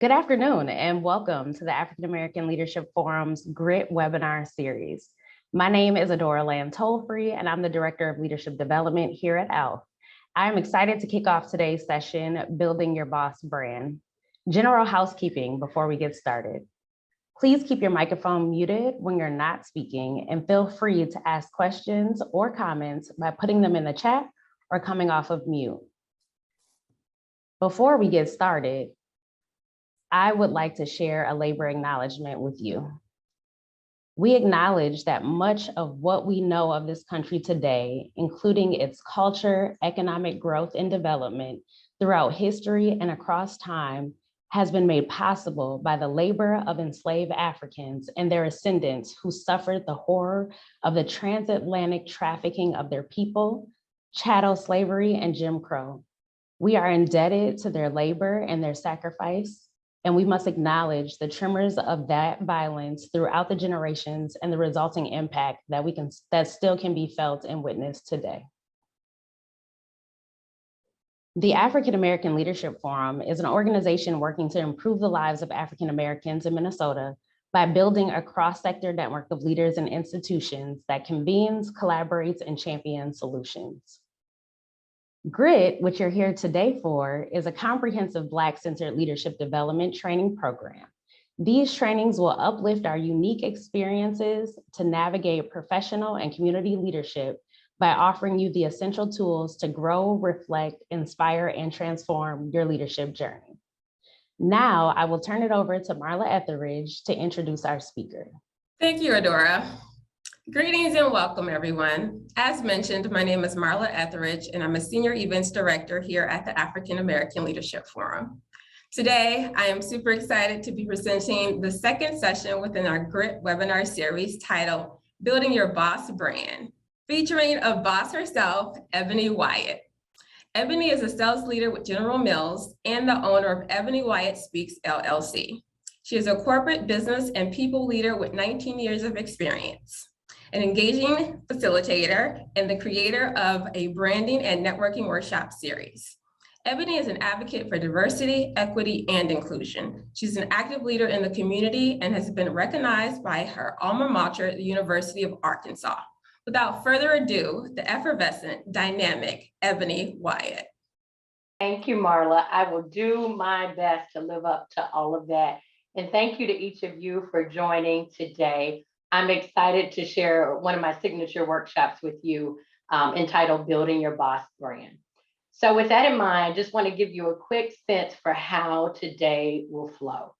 Good afternoon and welcome to the African American Leadership Forum's GRIT webinar series. My name is Adora Lamb-Tolfree and I'm the Director of Leadership Development here at ALF. I'm excited to kick off today's session, Building Your Boss Brand. General housekeeping before we get started. Please keep your microphone muted when you're not speaking and feel free to ask questions or comments by putting them in the chat or coming off of mute. Before we get started, I would like to share a labor acknowledgement with you. We acknowledge that much of what we know of this country today, including its culture, economic growth, and development throughout history and across time, has been made possible by the labor of enslaved Africans and their descendants who suffered the horror of the transatlantic trafficking of their people, chattel slavery, and Jim Crow. We are indebted to their labor and their sacrifice, and we must acknowledge the tremors of that violence throughout the generations and the resulting impact that still can be felt and witnessed today. The African American Leadership Forum is an organization working to improve the lives of African Americans in Minnesota by building a cross-sector network of leaders and institutions that convenes, collaborates, and champions solutions. GRIT, which you're here today for, is a comprehensive Black-centered leadership development training program. These trainings will uplift our unique experiences to navigate professional and community leadership by offering you the essential tools to grow, reflect, inspire, and transform your leadership journey. Now, I will turn it over to Marla Etheridge to introduce our speaker. Thank you, Adora. Greetings and welcome, everyone. As mentioned, my name is Marla Etheridge, and I'm a Senior Events Director here at the African American Leadership Forum. Today, I am super excited to be presenting the second session within our GRIT webinar series titled Building Your Boss Brand, featuring a boss herself, Ebony Wyatt. Ebony is a sales leader with General Mills and the owner of Ebony Wyatt Speaks, LLC. She is a corporate business and people leader with 19 years of experience, an engaging facilitator, and the creator of a branding and networking workshop series. Ebony is an advocate for diversity, equity, and inclusion. She's an active leader in the community and has been recognized by her alma mater, the University of Arkansas. Without further ado, the effervescent, dynamic Ebony Wyatt. Thank you, Marla. I will do my best to live up to all of that. And thank you to each of you for joining today. I'm excited to share one of my signature workshops with you entitled Building Your Boss Brand. So with that in mind, I just want to give you a quick sense for how today will flow.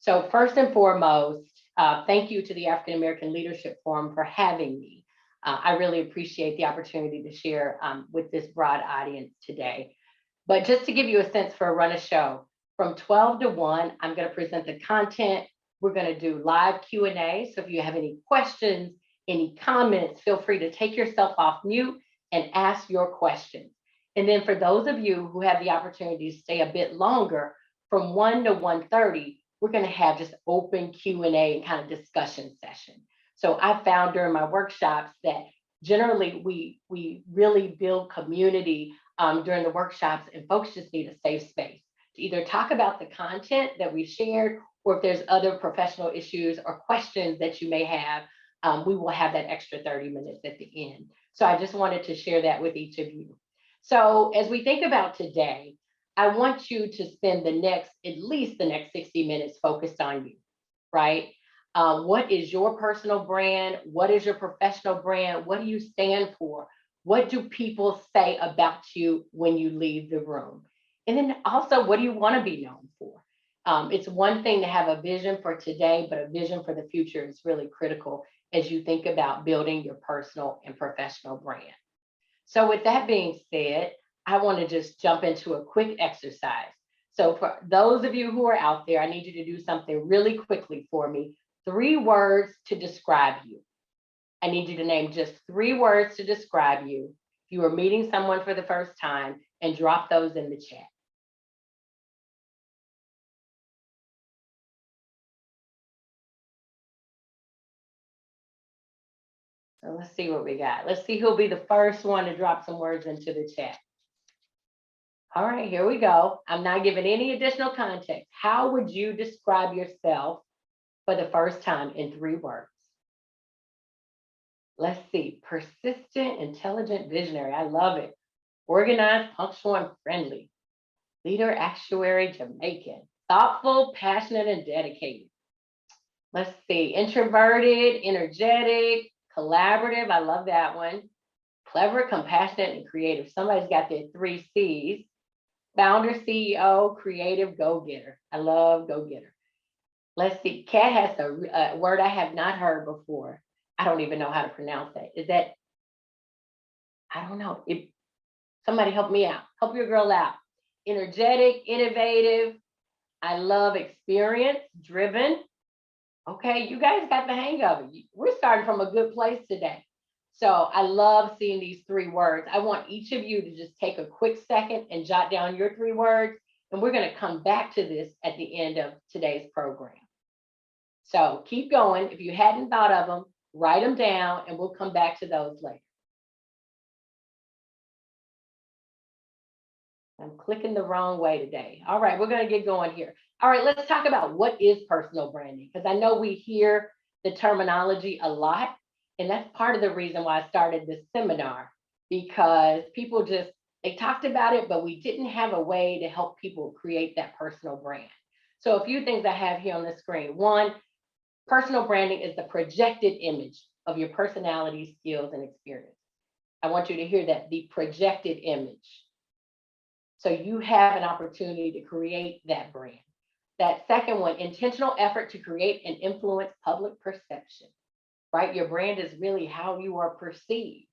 So first and foremost, thank you to the African American Leadership Forum for having me. I really appreciate the opportunity to share with this broad audience today. But just to give you a sense for a run of show, from 12 to 1, I'm going to present the content. We're going to do live Q&A. So if you have any questions, any comments, feel free to take yourself off mute and ask your questions. And then for those of you who have the opportunity to stay a bit longer, from 1 to 1:30, we're going to have just open Q&A and kind of discussion session. So I found during my workshops that generally we really build community during the workshops, and folks just need a safe space to either talk about the content that we shared, or if there's other professional issues or questions that you may have, we will have that extra 30 minutes at the end. So I just wanted to share that with each of you. So as we think about today, I want you to spend at least the next 60 minutes focused on you, right? What is your personal brand? What is your professional brand? What do you stand for? What do people say about you when you leave the room? And then also, what do you want to be known for? It's one thing to have a vision for today, but a vision for the future is really critical as you think about building your personal and professional brand. So with that being said, I want to just jump into a quick exercise. So for those of you who are out there, I need you to do something really quickly for me. 3 words to describe you. I need you to name just 3 words to describe you if you are meeting someone for the first time, and drop those in the chat. So let's see what we got. Let's see who'll be the first one to drop some words into the chat. All right, here we go. I'm not giving any additional context. How would you describe yourself for the first time in 3 words? Let's see. Persistent, intelligent, visionary. I love it. Organized, punctual, and friendly. Leader, actuary, Jamaican. Thoughtful, passionate, and dedicated. Let's see. Introverted, energetic, collaborative. I love that one. Clever, compassionate, and creative. Somebody's got their 3 C's. Founder, CEO, creative, go-getter. I love go-getter. Let's see. Kat has a word I have not heard before. I don't even know how to pronounce that. Is that, I don't know. Somebody help me out. Help your girl out. Energetic, innovative. I love experience, driven. Okay, you guys got the hang of it. We're starting from a good place today. So I love seeing these 3 words. I want each of you to just take a quick second and jot down your 3 words. And we're going to come back to this at the end of today's program. So keep going. If you hadn't thought of them, write them down and we'll come back to those later. I'm clicking the wrong way today. All right, we're going to get going here. All right, let's talk about what is personal branding, because I know we hear the terminology a lot. And that's part of the reason why I started this seminar, because people they talked about it, but we didn't have a way to help people create that personal brand. So a few things I have here on the screen. One, personal branding is the projected image of your personality, skills, and experience. I want you to hear that, the projected image. So you have an opportunity to create that brand. That second one, intentional effort to create and influence public perception. Right? Your brand is really how you are perceived,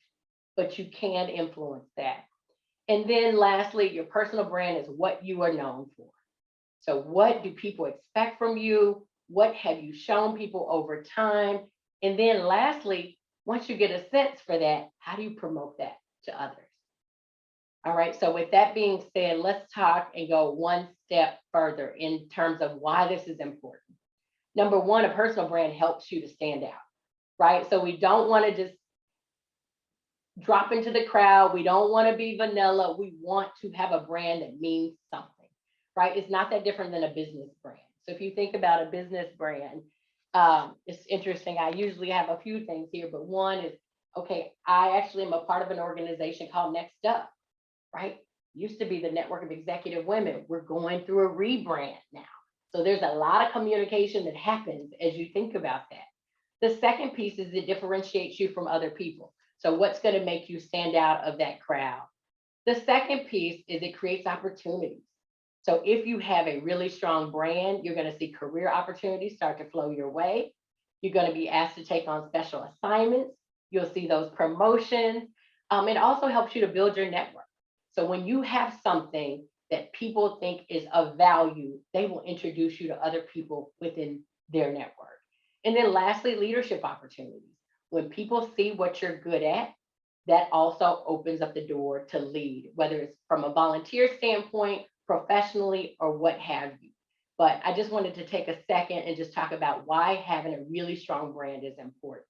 but you can influence that. And then lastly, your personal brand is what you are known for. So what do people expect from you? What have you shown people over time? And then lastly, once you get a sense for that, how do you promote that to others? All right, so with that being said, let's talk and go one step further in terms of why this is important. Number one, a personal brand helps you to stand out. Right? So we don't want to just drop into the crowd. We don't want to be vanilla. We want to have a brand that means something, right? It's not that different than a business brand. So if you think about a business brand, it's interesting. I usually have a few things here, but one is, okay, I actually am a part of an organization called Next Up, right? Used to be the Network of Executive Women. We're going through a rebrand now. So there's a lot of communication that happens as you think about that. The second piece is it differentiates you from other people. So what's going to make you stand out of that crowd? The second piece is it creates opportunities. So if you have a really strong brand, you're going to see career opportunities start to flow your way. You're going to be asked to take on special assignments. You'll see those promotions. It also helps you to build your network. So when you have something that people think is of value, they will introduce you to other people within their network. And then lastly, leadership opportunities. When people see what you're good at, that also opens up the door to lead, whether it's from a volunteer standpoint, professionally, or what have you. But I just wanted to take a second and just talk about why having a really strong brand is important.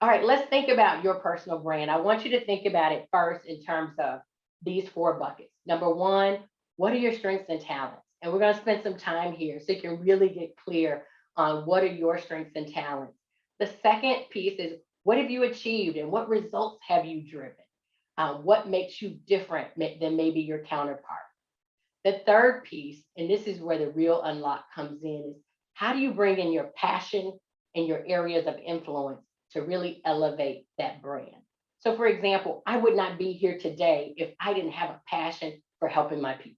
All right, let's think about your personal brand. I want you to think about it first in terms of these 4 buckets. Number one, what are your strengths and talents? And we're going to spend some time here so you can really get clear on what are your strengths and talents. The second piece is what have you achieved and what results have you driven? What makes you different than maybe your counterpart? The third piece, and this is where the real unlock comes in, is how do you bring in your passion and your areas of influence to really elevate that brand? So for example, I would not be here today if I didn't have a passion for helping my people.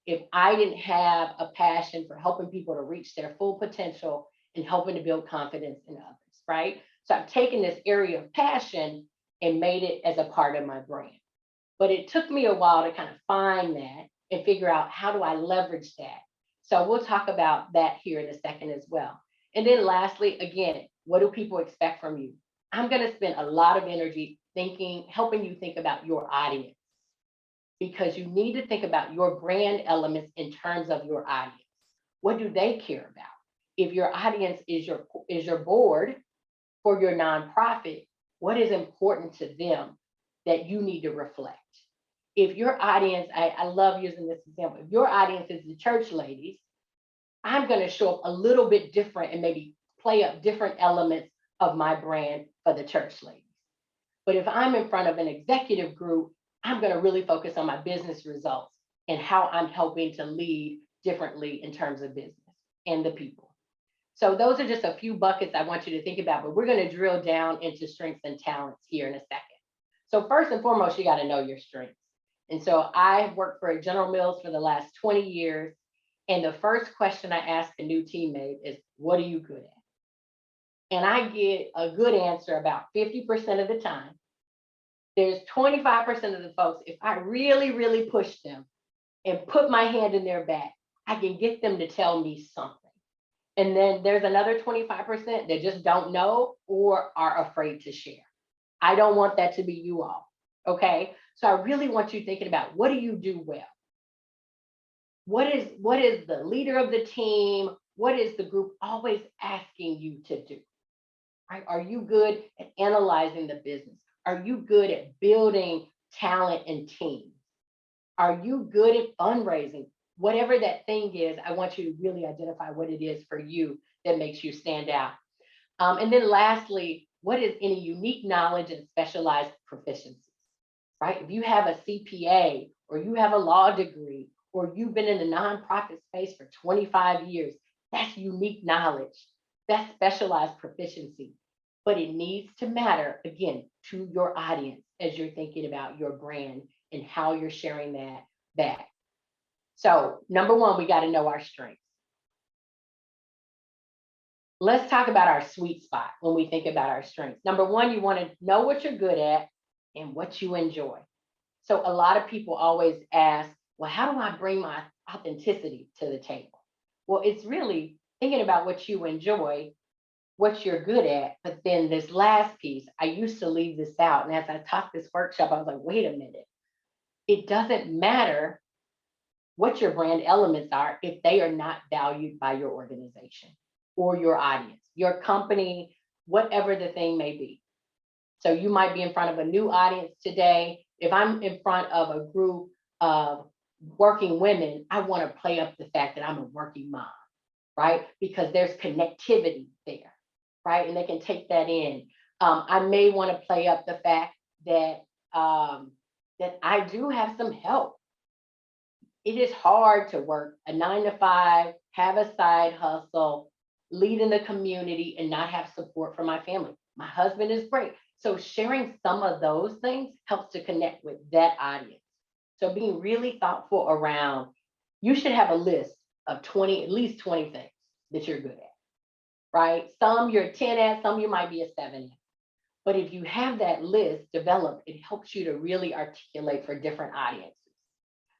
If I didn't have a passion for helping people to reach their full potential and helping to build confidence in others, right? So I've taken this area of passion and made it as a part of my brand. But it took me a while to kind of find that and figure out how do I leverage that. So we'll talk about that here in a second as well. And then lastly, again, what do people expect from you? I'm going to spend a lot of energy helping you think about your audience, because you need to think about your brand elements in terms of your audience. What do they care about? If your audience is your board for your nonprofit, what is important to them that you need to reflect? if your audience, I love using this example, if your audience is the church ladies, I'm going to show up a little bit different and maybe play up different elements of my brand for the church ladies. But if I'm in front of an executive group, I'm going to really focus on my business results and how I'm helping to lead differently in terms of business and the people. So those are just a few buckets I want you to think about, but we're going to drill down into strengths and talents here in a second. So first and foremost, you got to know your strengths. And so I've worked for General Mills for the last 20 years. And the first question I ask a new teammate is, what are you good at? And I get a good answer about 50% of the time. There's 25% of the folks, if I really, really push them and put my hand in their back, I can get them to tell me something. And then there's another 25% that just don't know or are afraid to share. I don't want that to be you all, okay? So I really want you thinking about, what do you do well? What is the leader of the team? What is the group always asking you to do? Right? Are you good at analyzing the business? Are you good at building talent and teams? Are you good at fundraising? Whatever that thing is, I want you to really identify what it is for you that makes you stand out. And then lastly, what is any unique knowledge and specialized proficiencies, right? If you have a CPA or you have a law degree or you've been in the nonprofit space for 25 years, that's unique knowledge. That's specialized proficiency. But it needs to matter, again, to your audience as you're thinking about your brand and how you're sharing that back. So number one, we got to know our strengths. Let's talk about our sweet spot when we think about our strengths. Number one, you want to know what you're good at and what you enjoy. So a lot of people always ask, well, how do I bring my authenticity to the table? Well, it's really thinking about what you enjoy, what you're good at, but then this last piece, I used to leave this out. And as I taught this workshop, I was like, wait a minute. It doesn't matter what your brand elements are if they are not valued by your organization or your audience, your company, whatever the thing may be. So you might be in front of a new audience today. If I'm in front of a group of working women, I want to play up the fact that I'm a working mom, right? Because there's connectivity there, right? And they can take that in. I may want to play up the fact that that I do have some help. It is hard to work a 9-to-5, have a side hustle, lead in the community, and not have support from my family. My husband is great. So sharing some of those things helps to connect with that audience. So being really thoughtful around, you should have a list of at least 20 things that you're good at, right? Some you're 10 at, some you might be a 7 at. But if you have that list developed, it helps you to really articulate for different audiences.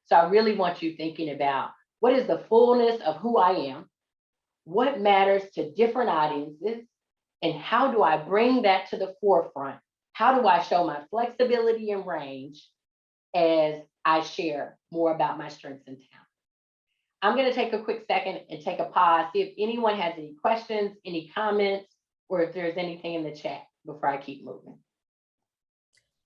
So I really want you thinking about, what is the fullness of who I am? What matters to different audiences? And how do I bring that to the forefront? How do I show my flexibility and range as I share more about my strengths and talents? I'm going to take a quick second and take a pause, see if anyone has any questions, any comments, or if there's anything in the chat before I keep moving.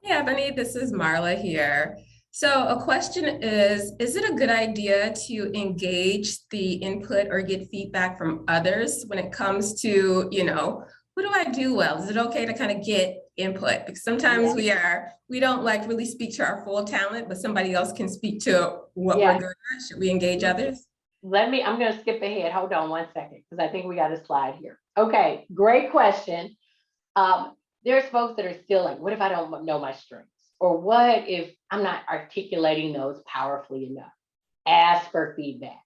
Yeah, Ebony, this is Marla here. So a question is it a good idea to engage the input or get feedback from others when it comes to, what do I do well? Is it okay to kind of get input? Because sometimes we don't like really speak to our full talent, but somebody else can speak to what we're good at. Should we engage others? I'm going to skip ahead. Hold on one second, because I think we got a slide here. Okay, great question. There's folks that are still like, what if I don't know my strengths? Or what if I'm not articulating those powerfully enough? Ask for feedback.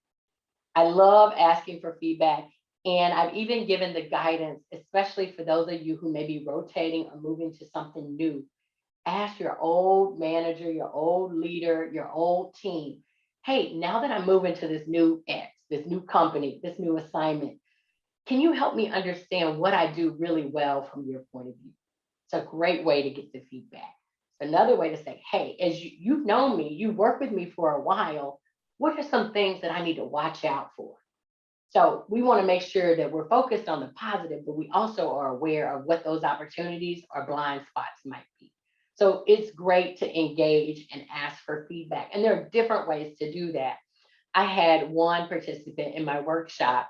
I love asking for feedback. And I've even given the guidance, especially for those of you who may be rotating or moving to something new. Ask your old manager, your old leader, your old team. Hey, now that I'm moving to this new this new company, this new assignment, can you help me understand what I do really well from your point of view? It's a great way to get the feedback. Another way to say, hey, as you've known me, you've worked with me for a while, what are some things that I need to watch out for? So we want to make sure that we're focused on the positive, but we also are aware of what those opportunities or blind spots might be. So it's great to engage and ask for feedback. And there are different ways to do that. I had one participant in my workshop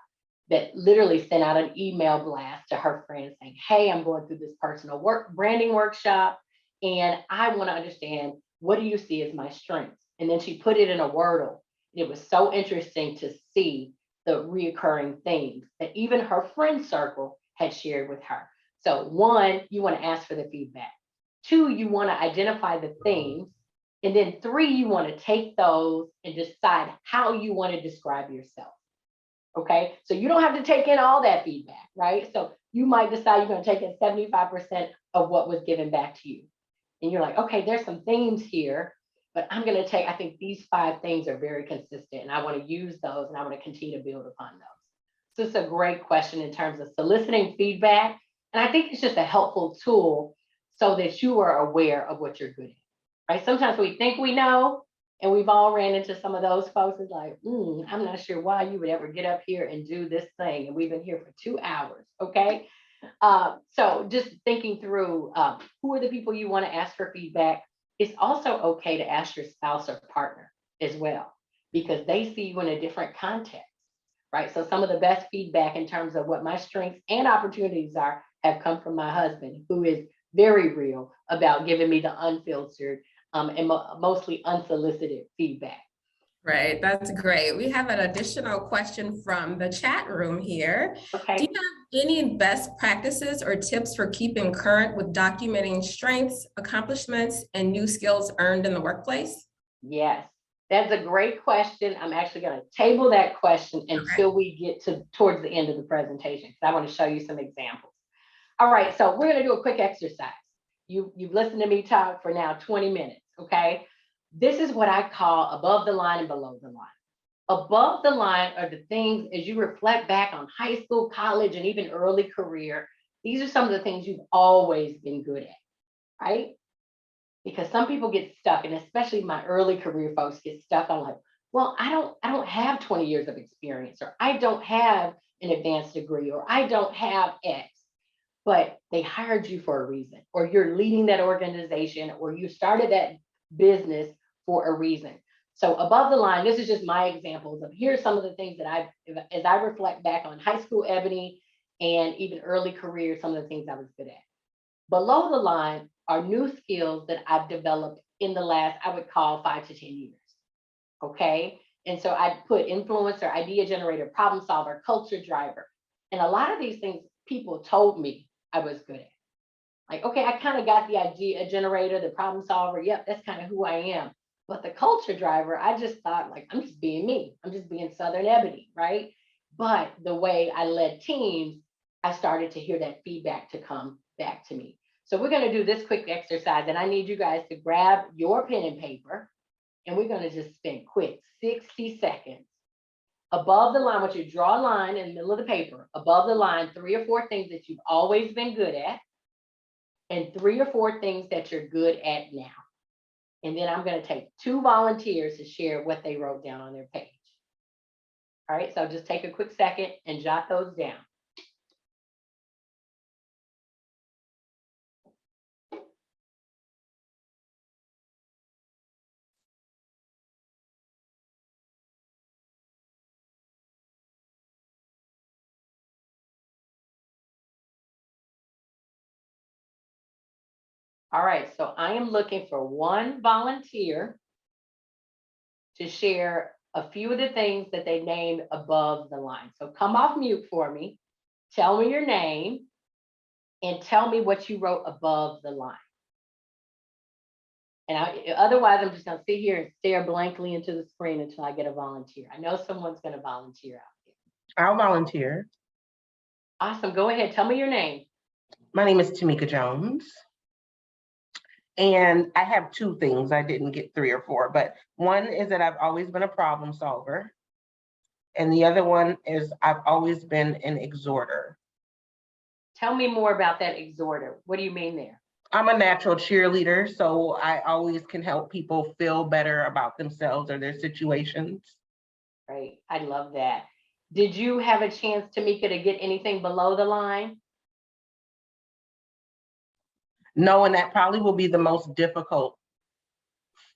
that literally sent out an email blast to her friends saying, hey, I'm going through this personal branding workshop, and I want to understand, what do you see as my strengths? And then she put it in a Wordle. It was so interesting to see the reoccurring themes that even her friend circle had shared with her. So one, you want to ask for the feedback. Two, you want to identify the themes. And then three, you want to take those and decide how you want to describe yourself. Okay, so you don't have to take in all that feedback, right? So you might decide you're going to take in 75% of what was given back to you. And you're like, okay, there's some themes here, but I'm going to take, I think these 5 things are very consistent, and I want to use those, and I want to continue to build upon those. So it's a great question in terms of soliciting feedback. And I think it's just a helpful tool so that you are aware of what you're good at, right? Sometimes we think we know, and we've all ran into some of those folks. It's like, I'm not sure why you would ever get up here and do this thing. And we've been here for 2 hours, okay? So just thinking through who are the people you want to ask for feedback. It's also okay to ask your spouse or partner as well, because they see you in a different context, right? So some of the best feedback in terms of what my strengths and opportunities are have come from my husband, who is very real about giving me the unfiltered and mostly unsolicited feedback. Right, that's great. We have an additional question from the chat room here. Okay. Do you have any best practices or tips for keeping current with documenting strengths, accomplishments, and new skills earned in the workplace? Yes, that's a great question. I'm actually going to table that question until we get towards the end of the presentation, because I want to show you some examples. All right, so we're going to do a quick exercise. You've listened to me talk for now 20 minutes, okay? This is what I call above the line and below the line. Above the line are the things, as you reflect back on high school, college, and even early career, these are some of the things you've always been good at, right? Because some people get stuck, and especially my early career folks get stuck on like, well, I don't have 20 years of experience, or I don't have an advanced degree, or I don't have X. But they hired you for a reason, or you're leading that organization, or you started that business for a reason. So above the line, this is just my examples of here's some of the things that as I reflect back on high school Ebony and even early career, some of the things I was good at. Below the line are new skills that I've developed in the last, I would call 5 to 10 years. Okay. And so I put influencer, idea generator, problem solver, culture driver. And a lot of these things people told me I was good at. Like, okay, I kind of got the idea generator, the problem solver. Yep, that's kind of who I am. But the culture driver, I just thought like, I'm just being me. I'm just being Southern Ebony, right? But the way I led teams, I started to hear that feedback to come back to me. So we're going to do this quick exercise, and I need you guys to grab your pen and paper, and we're going to just spend quick 60 seconds. Above the line, I want you to draw a line in the middle of the paper. Above the line, 3 or 4 things that you've always been good at, and 3 or 4 things that you're good at now. And then I'm going to take 2 volunteers to share what they wrote down on their page. All right, so just take a quick second and jot those down. All right, so I am looking for 1 volunteer to share a few of the things that they named above the line. So come off mute for me, tell me your name, and tell me what you wrote above the line. And otherwise, I'm just going to sit here and stare blankly into the screen until I get a volunteer. I know someone's going to volunteer out here. I'll volunteer. Awesome, go ahead, tell me your name. My name is Tamika Jones. And I have 2 things. I didn't get 3 or 4, but one is that I've always been a problem solver. And the other one is I've always been an exhorter. Tell me more about that exhorter. What do you mean there? I'm a natural cheerleader, so I always can help people feel better about themselves or their situations. Great, I love that. Did you have a chance, Tamika, to get anything below the line? No, and that probably will be the most difficult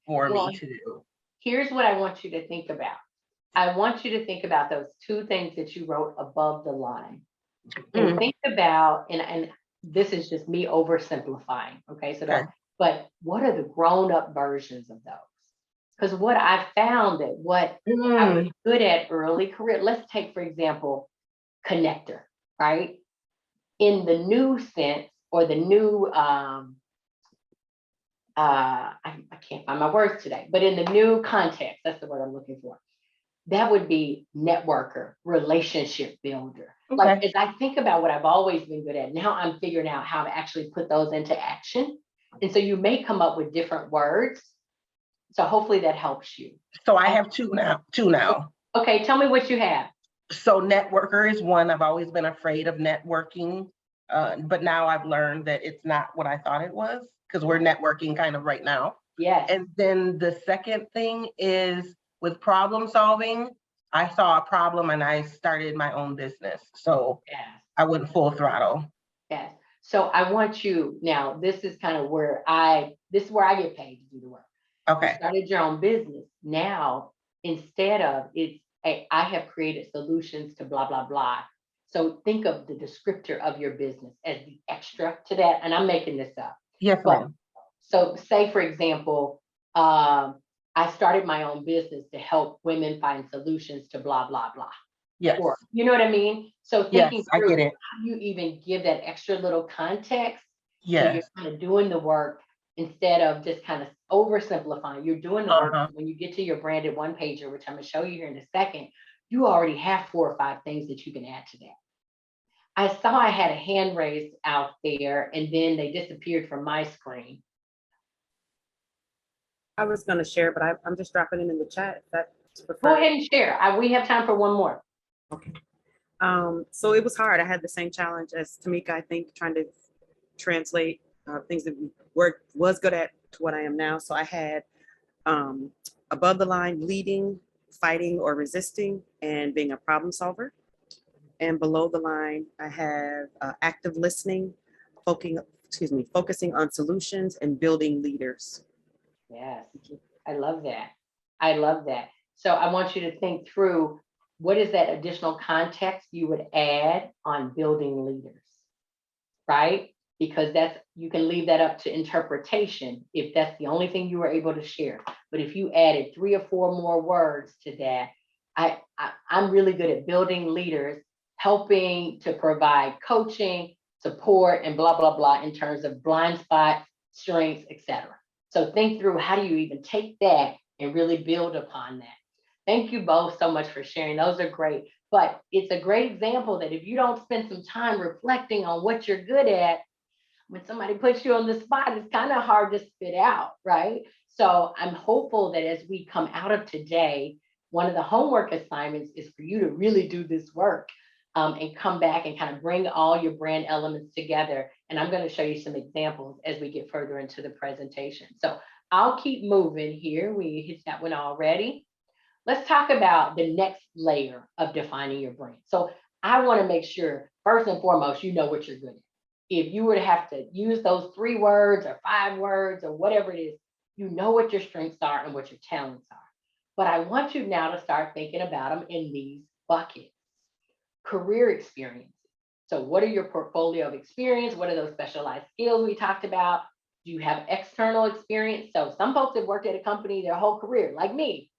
for Well, me to do. here's what I want you to think about. I want you to think about those two things that you wrote above the line. And think about, and this is just me oversimplifying, okay? So Okay. but what are the grown-up versions of those? Because what I found that what I was good at early career, let's take, for example, connector, right? In the new sense, or the new, I can't find my words today, but in the new context, that's the word I'm looking for. That would be networker, relationship builder. Like, Okay. as I think about what I've always been good at, now I'm figuring out how to actually put those into action. And so you may come up with different words. So hopefully that helps you. So I have two now. Okay, tell me what you have. So networker is one. I've always been afraid of networking, but now I've learned that it's not what I thought it was, because we're networking kind of right now. Yes. And then the second thing is with problem solving. I saw a problem and I started my own business. So Yes. I went full throttle. Yes. So I want you, now this is kind of where this is where I get paid to do the work. Okay. You started your own business. Now, instead of I have created solutions to blah, blah, blah. So think of the descriptor of your business as the extra to that. And I'm making this up. Yes, But ma'am. so say, for example, I started my own business to help women find solutions to blah, blah, blah. Yes. Or, you know what I mean? So Yes, thinking I through get it. how you even give that extra little context. So Yes. you're kind of doing the work instead of just kind of oversimplifying. You're doing the work. When you get to your branded one pager, which I'm going to show you here in a second, you already have 4 or 5 things that you can add to that. I saw I had a hand raised out there and then they disappeared from my screen. I was going to share, but I'm just dropping it in the chat. Go ahead and share. We have time for one more. Okay. So it was hard. I had the same challenge as Tamika, I think, trying to translate things that was good at to what I am now. So I had above the line, leading, fighting, or resisting, and being a problem solver. And below the line, I have active listening, focusing on solutions and building leaders. Yes, I love that. I love that. So I want you to think through, what is that additional context you would add on building leaders, right? Because you can leave that up to interpretation if that's the only thing you were able to share. But if you added 3 or 4 more words to that, I'm really good at building leaders, helping to provide coaching, support, and blah, blah, blah, in terms of blind spots, strengths, etc. So think through, how do you even take that and really build upon that? Thank you both so much for sharing. Those are great. But it's a great example that if you don't spend some time reflecting on what you're good at, when somebody puts you on the spot, it's kind of hard to spit out, right? So I'm hopeful that as we come out of today, one of the homework assignments is for you to really do this work and come back and kind of bring all your brand elements together. And I'm going to show you some examples as we get further into the presentation. So I'll keep moving here. We hit that one already. Let's talk about the next layer of defining your brand. So I want to make sure, first and foremost, you know what you're good at. If you were to have to use those 3 words or 5 words or whatever it is, you know what your strengths are and what your talents are. But I want you now to start thinking about them in these buckets. Career experience. So what are your portfolio of experience? What are those specialized skills we talked about? Do you have external experience? So some folks have worked at a company their whole career, like me.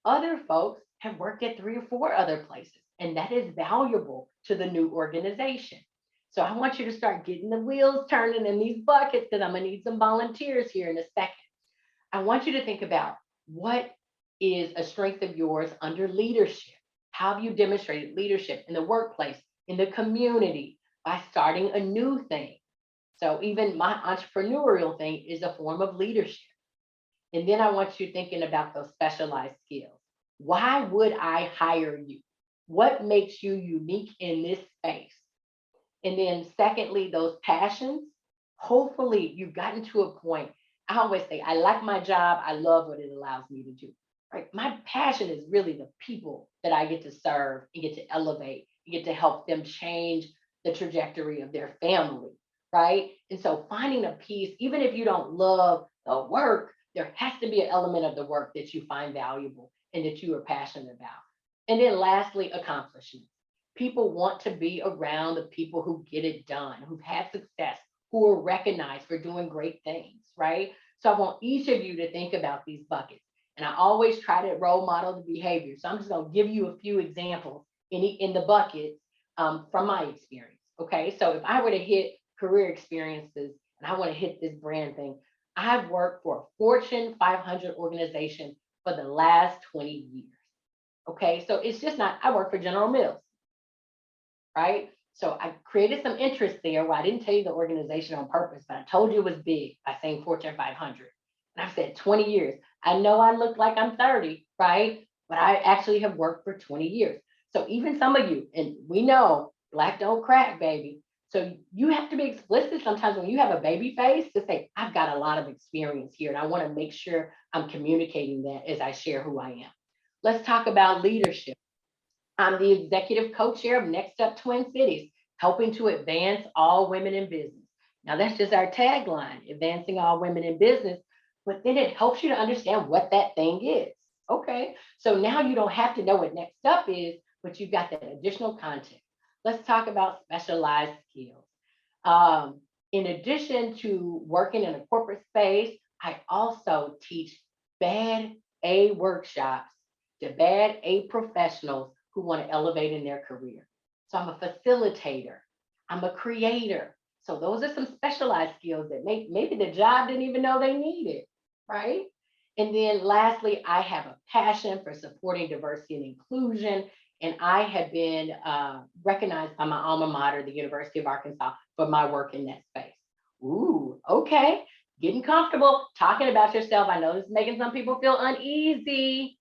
Other folks have worked at 3 or 4 other places, and that is valuable to the new organization. So I want you to start getting the wheels turning in these buckets, because I'm going to need some volunteers here in a second. I want you to think about, what is a strength of yours under leadership? How have you demonstrated leadership in the workplace, in the community, by starting a new thing? So even my entrepreneurial thing is a form of leadership. And then I want you thinking about those specialized skills. Why would I hire you? What makes you unique in this space? And then secondly, those passions. Hopefully you've gotten to a point. I always say, I like my job. I love what it allows me to do. Right? My passion is really the people that I get to serve and get to elevate and get to help them change the trajectory of their family right? And so finding a piece, even if you don't love the work, there has to be an element of the work that you find valuable and that you are passionate about. And then lastly, accomplishments. People want to be around the people who get it done, who've had success, who are recognized for doing great things, right? So I want each of you to think about these buckets. And I always try to role model the behavior. So I'm just going to give you a few examples in the buckets from my experience. Okay, so if I were to hit career experiences and I want to hit this brand thing, I've worked for a Fortune 500 organization for the last 20 years. Okay, so it's just not, I work for General Mills, right? So I created some interest there where I didn't tell you the organization on purpose, but I told you it was big by saying Fortune 500. And I said 20 years. I know I look like I'm 30, right? But I actually have worked for 20 years. So even some of you, and we know Black don't crack, baby. So you have to be explicit sometimes when you have a baby face to say, I've got a lot of experience here, and I want to make sure I'm communicating that as I share who I am. Let's talk about leadership. I'm the executive co-chair of Next Up Twin Cities, helping to advance all women in business. Now that's just our tagline, advancing all women in business, but then it helps you to understand what that thing is. Okay, so now you don't have to know what Next Up is, but you've got that additional context. Let's talk about specialized skills. In addition to working in a corporate space, I also teach bad A workshops to bad A professionals who want to elevate in their career. So I'm a facilitator, I'm a creator. So those are some specialized skills that maybe the job didn't even know they needed, right? And then lastly, I have a passion for supporting diversity and inclusion. And I have been recognized by my alma mater, the University of Arkansas, for my work in that space. Ooh, okay. Getting comfortable talking about yourself. I know this is making some people feel uneasy,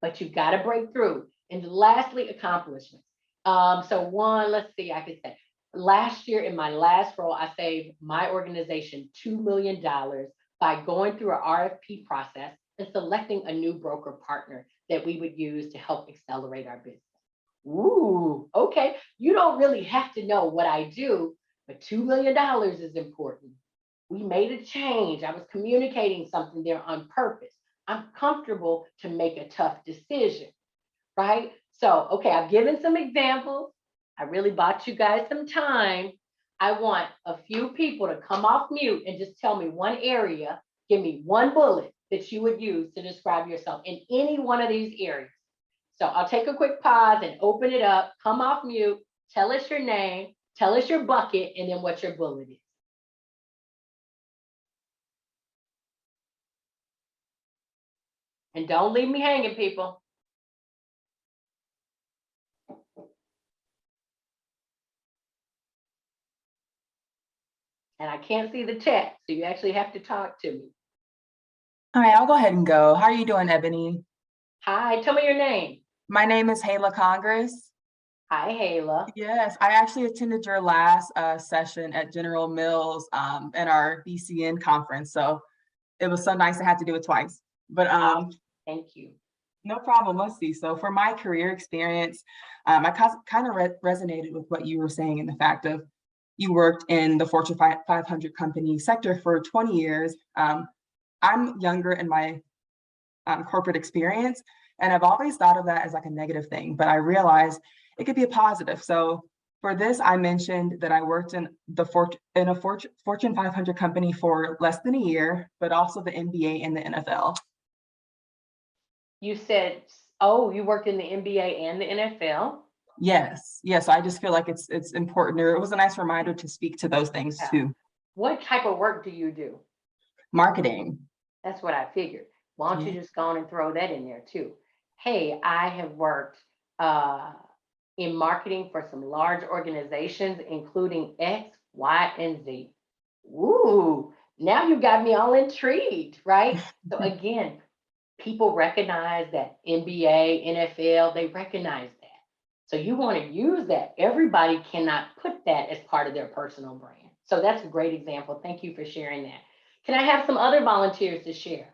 but you've got to break through. And lastly, accomplishments. So one, let's see, I could say, last year in my last role, I saved my organization $2 million by going through an RFP process and selecting a new broker partner that we would use to help accelerate our business. Ooh, okay. You don't really have to know what I do, but $2 million is important. We made a change. I was communicating something there on purpose. I'm comfortable to make a tough decision, right? So, okay, I've given some examples. I really bought you guys some time. I want a few people to come off mute and just tell me one area, give me one bullet that you would use to describe yourself in any one of these areas. So I'll take a quick pause and open it up, come off mute, tell us your name, tell us your bucket, and then what your bullet is. And don't leave me hanging, people. And I can't see the chat, so you actually have to talk to me. All right, I'll go ahead and go. How are you doing, Ebony? Hi, tell me your name. My name is Hayla Congress. Hi, Hayla. Yes, I actually attended your last session at General Mills in our BCN conference. So it was so nice to have to do it twice. But thank you. No problem. Let's see. So for my career experience, I kind of resonated with what you were saying in the fact of you worked in the Fortune 500 company sector for 20 years. I'm younger in my corporate experience, and I've always thought of that as like a negative thing, but I realized it could be a positive. So for this, I mentioned that I worked in a Fortune 500 company for less than a year, but also the NBA and the NFL. You said, oh, you worked in the NBA and the NFL? Yes. I just feel like it's important. It was a nice reminder to speak to those things too. What type of work do you do? Marketing. That's what I figured. Why don't you just go on and throw that in there too? Hey, I have worked in marketing for some large organizations, including X, Y, and Z. Ooh, now you got me all intrigued, right? So again, people recognize that NBA, NFL, they recognize that. So you want to use that. Everybody cannot put that as part of their personal brand. So that's a great example. Thank you for sharing that. Can I have some other volunteers to share?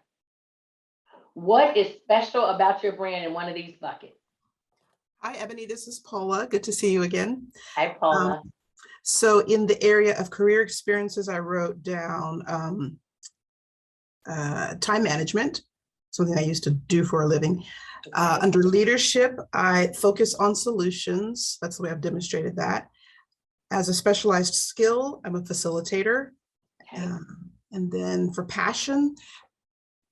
What is special about your brand in one of these buckets? Hi, Ebony, this is Paula. Good to see you again. Hi, Paula. So in the area of career experiences, I wrote down time management, something I used to do for a living. Under leadership, I focus on solutions. That's the way I've demonstrated that. As a specialized skill, I'm a facilitator. Okay. And then for passion,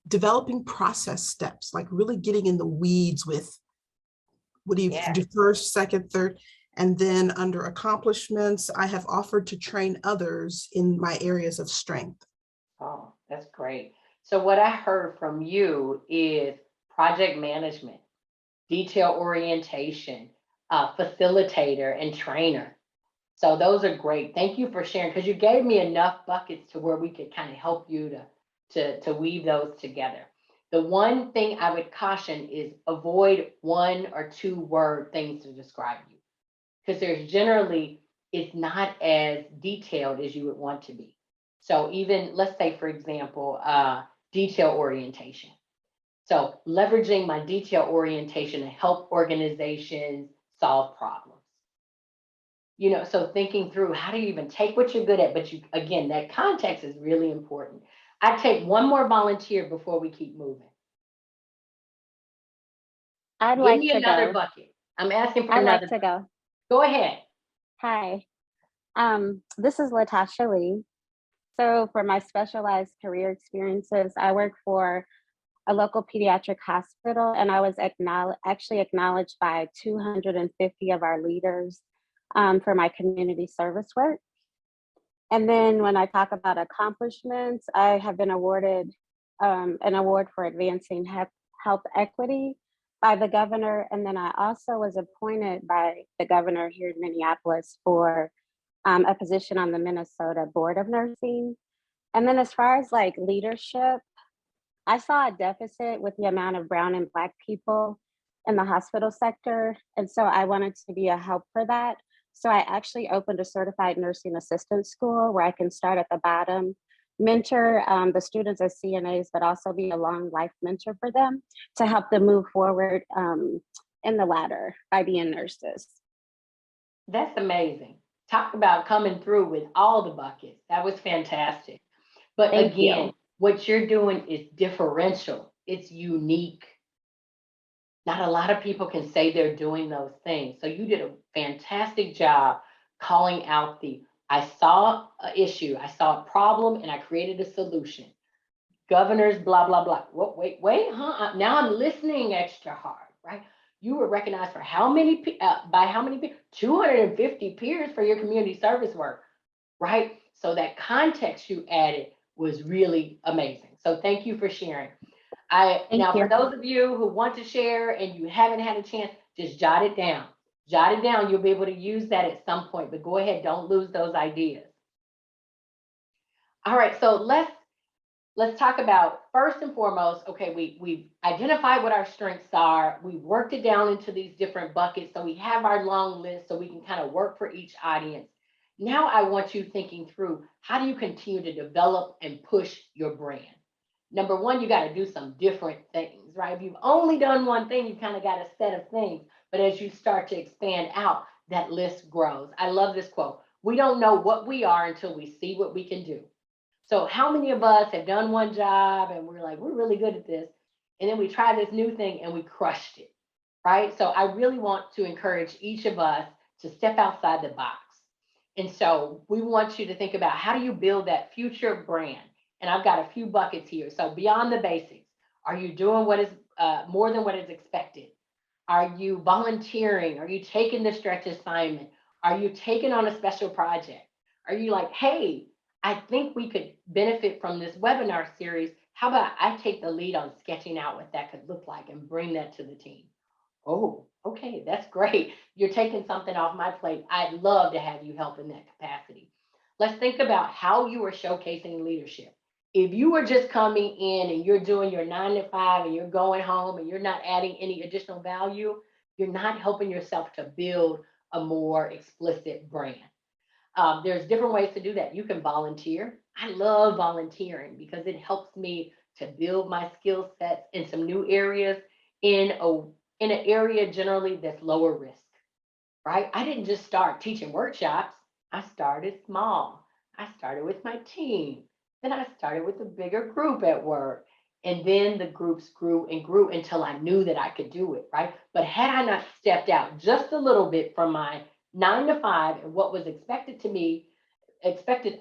developing process steps, like really getting in the weeds with what do you do first, second, third. And then under accomplishments, I have offered to train others in my areas of strength. Oh, that's great. So what I heard from you is project management, detail orientation, facilitator, and trainer. So those are great. Thank you for sharing, because you gave me enough buckets to where we could kind of help you to weave those together. The one thing I would caution is avoid 1 or 2 word things to describe you, because it's not as detailed as you would want to be. So even, let's say, for example, detail orientation. So leveraging my detail orientation to help organizations solve problems. So thinking through, how do you even take what you're good at? But again, that context is really important. I take one more volunteer before we keep moving. I'd Give like me to another go. bucket. I'm asking for I'd another like to bucket. go. Go ahead. Hi. This is Latasha Lee. So for my specialized career experiences, I work for a local pediatric hospital, and I was actually acknowledged by 250 of our leaders for my community service work. And then when I talk about accomplishments, I have been awarded an award for advancing health equity by the governor. And then I also was appointed by the governor here in Minneapolis for a position on the Minnesota Board of Nursing. And then as far as like leadership, I saw a deficit with the amount of brown and Black people in the hospital sector. And so I wanted to be a help for that. So I actually opened a certified nursing assistant school where I can start at the bottom, mentor the students as CNAs, but also be a long life mentor for them to help them move forward in the ladder by being nurses. That's amazing. Talk about coming through with all the buckets. That was fantastic. But Thank again, you. what you're doing is differential. It's unique. Not a lot of people can say they're doing those things. So you did a fantastic job calling out I saw an issue, I saw a problem, and I created a solution. Governors, blah, blah, blah. Wait, huh? Now I'm listening extra hard, right? You were recognized for how many, by how many, 250 peers for your community service work, right? So that context you added was really amazing. So thank you for sharing. Now, for those of you who want to share and you haven't had a chance, just jot it down. Jot it down. You'll be able to use that at some point, but go ahead, don't lose those ideas. All right, so let's talk about, first and foremost, okay, we've identified what our strengths are. We've worked it down into these different buckets. So we have our long list so we can kind of work for each audience. Now I want you thinking through, how do you continue to develop and push your brand? Number one, you got to do some different things, right? If you've only done one thing, you kind of got a set of things. But as you start to expand out, that list grows. I love this quote. We don't know what we are until we see what we can do. So how many of us have done one job and we're like, we're really good at this. And then we try this new thing and we crushed it, right? So I really want to encourage each of us to step outside the box. And so we want you to think about, how do you build that future brand? And I've got a few buckets here. So beyond the basics, are you doing what is more than what is expected? Are you volunteering? Are you taking the stretch assignment? Are you taking on a special project? Are you like, hey, I think we could benefit from this webinar series. How about I take the lead on sketching out what that could look like and bring that to the team? Oh, okay, that's great. You're taking something off my plate. I'd love to have you help in that capacity. Let's think about how you are showcasing leadership. If you are just coming in and you're doing your 9 to 5 and you're going home and you're not adding any additional value, you're not helping yourself to build a more explicit brand. There's different ways to do that. You can volunteer. I love volunteering because it helps me to build my skill sets in some new areas in an area generally that's lower risk, right? I didn't just start teaching workshops. I started small. I started with my team. Then I started with a bigger group at work. And then the groups grew and grew until I knew that I could do it, right? But had I not stepped out just a little bit from my 9 to 5 and what was expected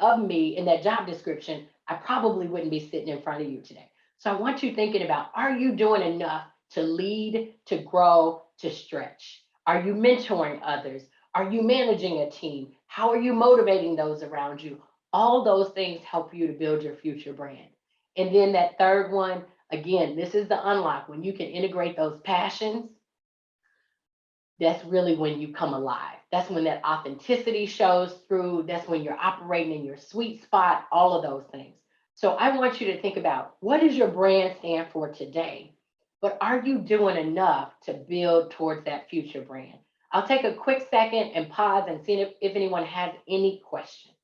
of me in that job description, I probably wouldn't be sitting in front of you today. So I want you thinking about, are you doing enough to lead, to grow, to stretch? Are you mentoring others? Are you managing a team? How are you motivating those around you? All those things help you to build your future brand. And then that third one, again, this is the unlock. When you can integrate those passions, that's really when you come alive. That's when that authenticity shows through. That's when you're operating in your sweet spot, all of those things. So I want you to think about, what does your brand stand for today? But are you doing enough to build towards that future brand? I'll take a quick second and pause and see if anyone has any questions.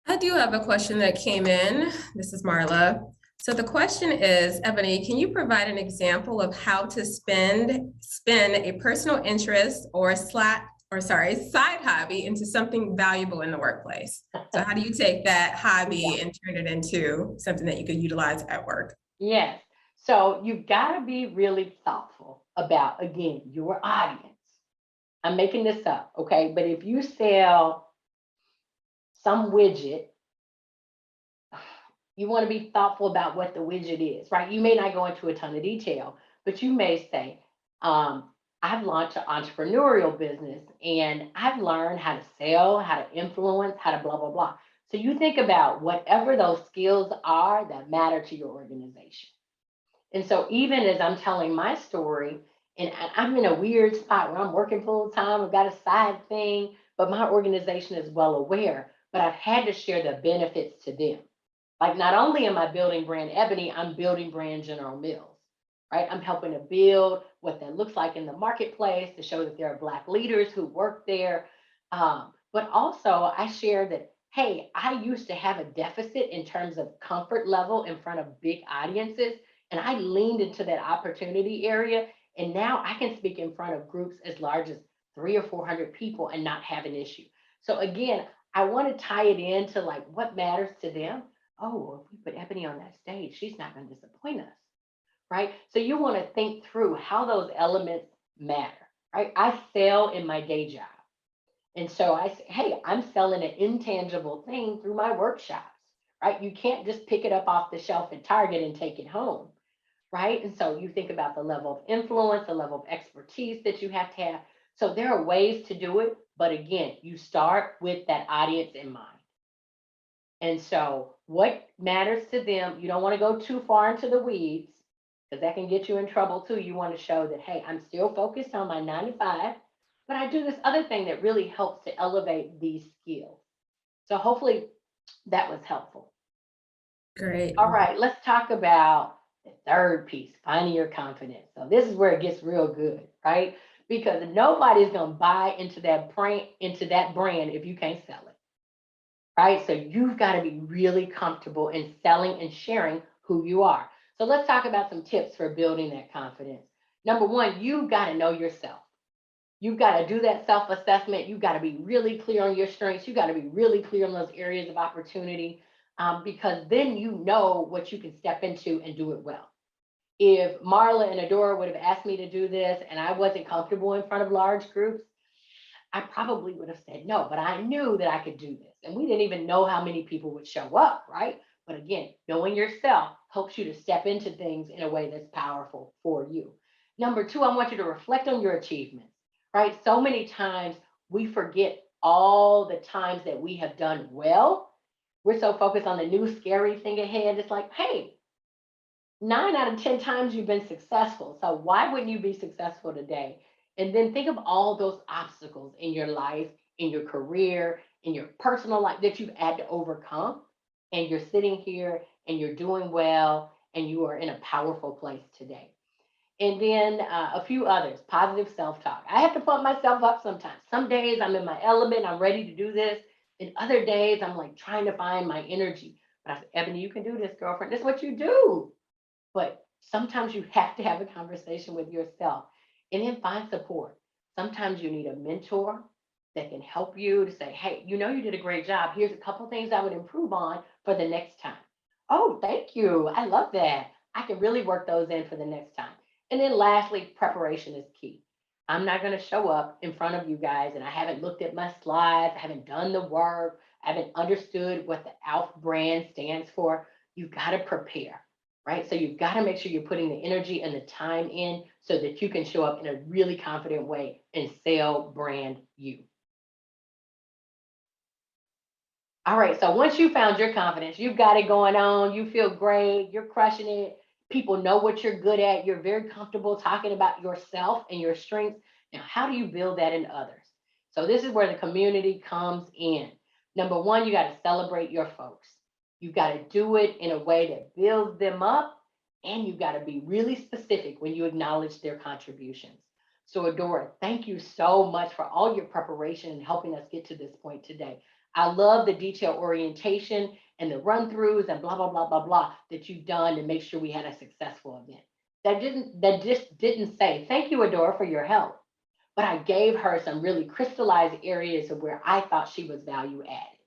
I do have a question that came in. This is Marla. So the question is, Ebony, can you provide an example of how to spin a personal interest or side hobby into something valuable in the workplace? So how do you take that hobby and turn it into something that you could utilize at work? Yes. So you've got to be really thoughtful about, again, your audience. I'm making this up, okay? But if you sell some widget, you want to be thoughtful about what the widget is, right? You may not go into a ton of detail, but you may say, I've launched an entrepreneurial business and I've learned how to sell, how to influence, how to blah, blah, blah. So you think about whatever those skills are that matter to your organization. And so even as I'm telling my story, and I'm in a weird spot where I'm working full time, I've got a side thing, but my organization is well aware, but I've had to share the benefits to them. Like, not only am I building brand Ebony, I'm building brand General Mills, right? I'm helping to build what that looks like in the marketplace to show that there are Black leaders who work there. But also I share that, hey, I used to have a deficit in terms of comfort level in front of big audiences. And I leaned into that opportunity area. And now I can speak in front of groups as large as 300 or 400 people and not have an issue. So again, I want to tie it into like what matters to them. Oh, well, if we put Ebony on that stage, she's not going to disappoint us, right? So you want to think through how those elements matter, right? I sell in my day job. And so I say, hey, I'm selling an intangible thing through my workshops, right? You can't just pick it up off the shelf at Target and take it home, right? And so you think about the level of influence, the level of expertise that you have to have. So there are ways to do it. But again, you start with that audience in mind. And so what matters to them, you don't want to go too far into the weeds because that can get you in trouble too. You want to show that, hey, I'm still focused on my 9 to 5, but I do this other thing that really helps to elevate these skills. So hopefully that was helpful. Great. All right, let's talk about the third piece, finding your confidence. So this is where it gets real good, right? Because nobody's going to buy into that brand if you can't sell it. Right? So you've got to be really comfortable in selling and sharing who you are. So let's talk about some tips for building that confidence. Number one, you've got to know yourself. You've got to do that self-assessment. You've got to be really clear on your strengths. You've got to be really clear on those areas of opportunity because then you know what you can step into and do it well. If Marla and Adora would have asked me to do this and I wasn't comfortable in front of large groups, I probably would have said no, but I knew that I could do this. And we didn't even know how many people would show up, right? But again, knowing yourself helps you to step into things in a way that's powerful for you. Number two, I want you to reflect on your achievements, right? So many times we forget all the times that we have done well. We're so focused on the new scary thing ahead. It's like, hey, 9 out of 10 times you've been successful. So why wouldn't you be successful today? And then think of all those obstacles in your life, in your career, in your personal life that you've had to overcome. And you're sitting here and you're doing well and you are in a powerful place today. And then a few others, positive self-talk. I have to pump myself up sometimes. Some days I'm in my element, I'm ready to do this. And other days I'm like trying to find my energy. But I said, Ebony, you can do this, girlfriend. That's what you do. But sometimes you have to have a conversation with yourself and then find support. Sometimes you need a mentor. that can help you to say, hey, you know, you did a great job. Here's a couple things I would improve on for the next time. Oh, thank you. I love that. I can really work those in for the next time. And then lastly, preparation is key. I'm not going to show up in front of you guys and I haven't looked at my slides, I haven't done the work, I haven't understood what the ALF brand stands for. You've got to prepare, right? So you've got to make sure you're putting the energy and the time in so that you can show up in a really confident way and sell brand you. All right, so once you found your confidence, you've got it going on, you feel great, you're crushing it, people know what you're good at, you're very comfortable talking about yourself and your strengths. Now, how do you build that in others? So this is where the community comes in. Number one, you got to celebrate your folks. You've got to do it in a way that builds them up, and you've got to be really specific when you acknowledge their contributions. So Adora, thank you so much for all your preparation and helping us get to this point today. I love the detail orientation and the run-throughs and blah, blah, blah, blah, blah that you've done to make sure we had a successful event. That just didn't say, thank you, Adora, for your help. But I gave her some really crystallized areas of where I thought she was value added.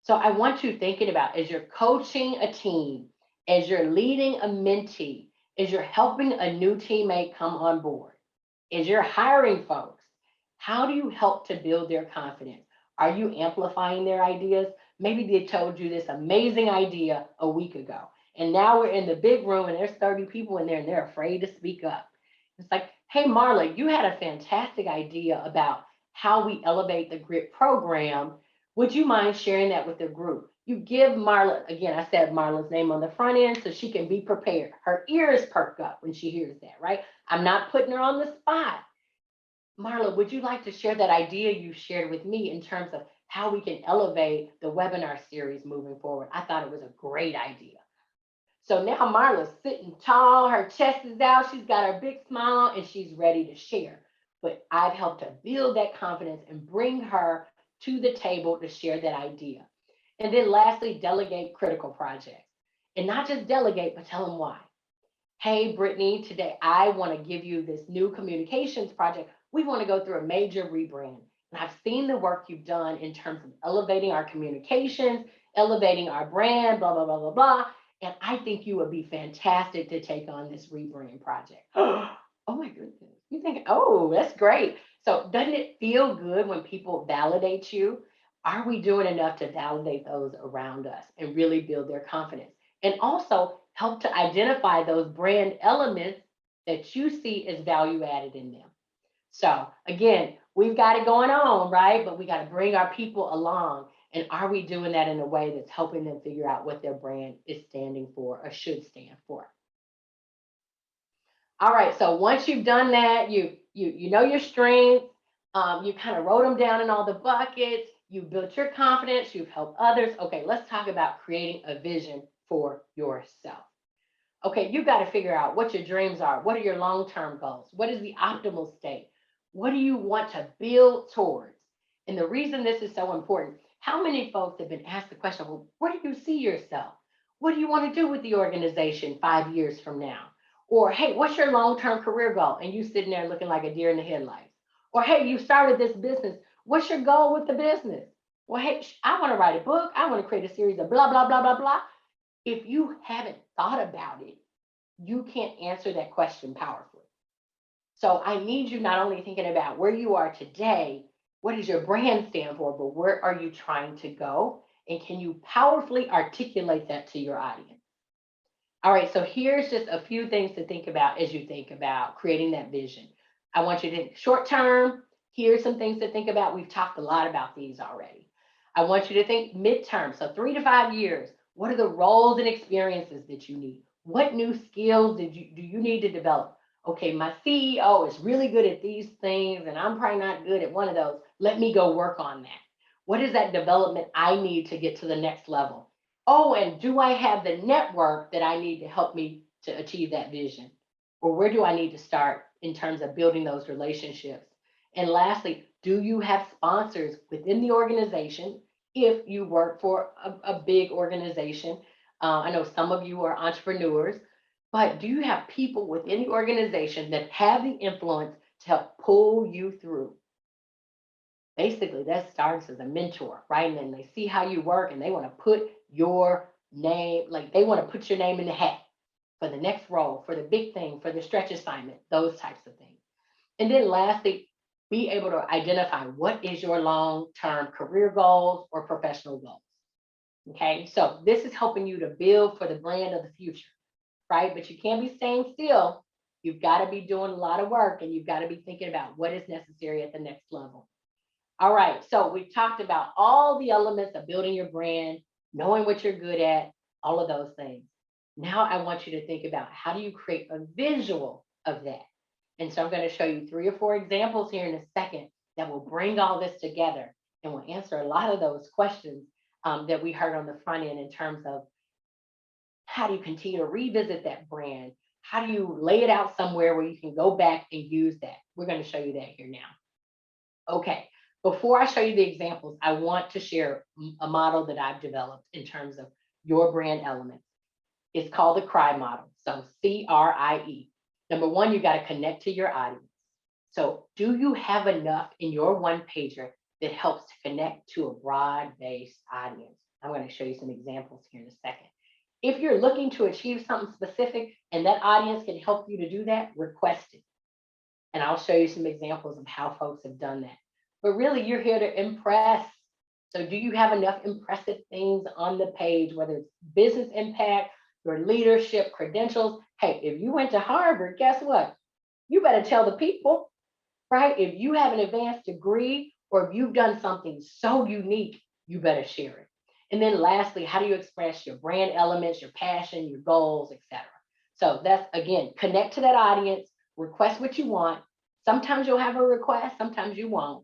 So I want you thinking about, as you're coaching a team, as you're leading a mentee, as you're helping a new teammate come on board, as you're hiring folks, how do you help to build their confidence? Are you amplifying their ideas? Maybe they told you this amazing idea a week ago, and now we're in the big room and there's 30 people in there and they're afraid to speak up. It's like, hey, Marla, you had a fantastic idea about how we elevate the GRIT program. Would you mind sharing that with the group? You give Marla, again, I said Marla's name on the front end so she can be prepared. Her ears perk up when she hears that, right? I'm not putting her on the spot. Marla, would you like to share that idea you shared with me in terms of how we can elevate the webinar series moving forward? I thought it was a great idea. So now Marla's sitting tall, her chest is out, she's got her big smile, and she's ready to share. But I've helped to build that confidence and bring her to the table to share that idea. And then lastly, delegate critical projects. And not just delegate, but tell them why. Hey, Brittany, today I want to give you this new communications project. We want to go through a major rebrand. And I've seen the work you've done in terms of elevating our communications, elevating our brand, blah, blah, blah, blah, blah. And I think you would be fantastic to take on this rebrand project. Oh my goodness. You think, oh, that's great. So doesn't it feel good when people validate you? Are we doing enough to validate those around us and really build their confidence? And also help to identify those brand elements that you see as value added in them. So again, we've got it going on, right? But we got to bring our people along. And are we doing that in a way that's helping them figure out what their brand is standing for or should stand for? All right, so once you've done that, you know your strengths, you kind of wrote them down in all the buckets, you built your confidence, you've helped others. Okay, let's talk about creating a vision for yourself. Okay, you've got to figure out what your dreams are. What are your long-term goals? What is the optimal state? What do you want to build towards? And the reason this is so important, how many folks have been asked the question, well, where do you see yourself? What do you want to do with the organization 5 years from now? Or, hey, what's your long-term career goal? And you sitting there looking like a deer in the headlights. Or, hey, you started this business. What's your goal with the business? Well, hey, I want to write a book. I want to create a series of blah, blah, blah, blah, blah. If you haven't thought about it, you can't answer that question powerfully. So I need you not only thinking about where you are today, what does your brand stand for, but where are you trying to go? And can you powerfully articulate that to your audience? All right, so here's just a few things to think about as you think about creating that vision. I want you to think short term. Here's some things to think about. We've talked a lot about these already. I want you to think midterm, so 3 to 5 years. What are the roles and experiences that you need? What new skills do you need to develop? Okay, my CEO is really good at these things and I'm probably not good at one of those. Let me go work on that. What is that development I need to get to the next level? Oh, and do I have the network that I need to help me to achieve that vision? Or where do I need to start in terms of building those relationships? And lastly, do you have sponsors within the organization if you work for a big organization? I know some of you are entrepreneurs, but do you have people within the organization that have the influence to help pull you through? basically that starts as a mentor, right? And then they see how you work and they want to put your name, like they want to put your name in the hat for the next role, for the big thing, for the stretch assignment, those types of things. And then lastly, be able to identify what is your long-term career goals or professional goals. Okay, so this is helping you to build for the brand of the future, right? But you can't be staying still. You've got to be doing a lot of work and you've got to be thinking about what is necessary at the next level. All right, so we talked about all the elements of building your brand, knowing what you're good at, all of those things. Now I want you to think about how do you create a visual of that? And so I'm going to show you 3 or 4 examples here in a second that will bring all this together and will answer a lot of those questions that we heard on the front end in terms of how do you continue to revisit that brand? How do you lay it out somewhere where you can go back and use that? We're going to show you that here now. Okay, before I show you the examples, I want to share a model that I've developed in terms of your brand elements. It's called the CRIE model. So CRIE. Number 1, you got to connect to your audience. So do you have enough in your one pager that helps to connect to a broad-based audience? I'm going to show you some examples here in a second. If you're looking to achieve something specific and that audience can help you to do that, request it. And I'll show you some examples of how folks have done that. But really, you're here to impress. So do you have enough impressive things on the page, whether it's business impact, your leadership credentials? Hey, if you went to Harvard, guess what? You better tell the people, right? If you have an advanced degree or if you've done something so unique, you better share it. And then lastly, how do you express your brand elements, your passion, your goals, etc.? So that's, again, connect to that audience, request what you want. Sometimes you'll have a request, sometimes you won't.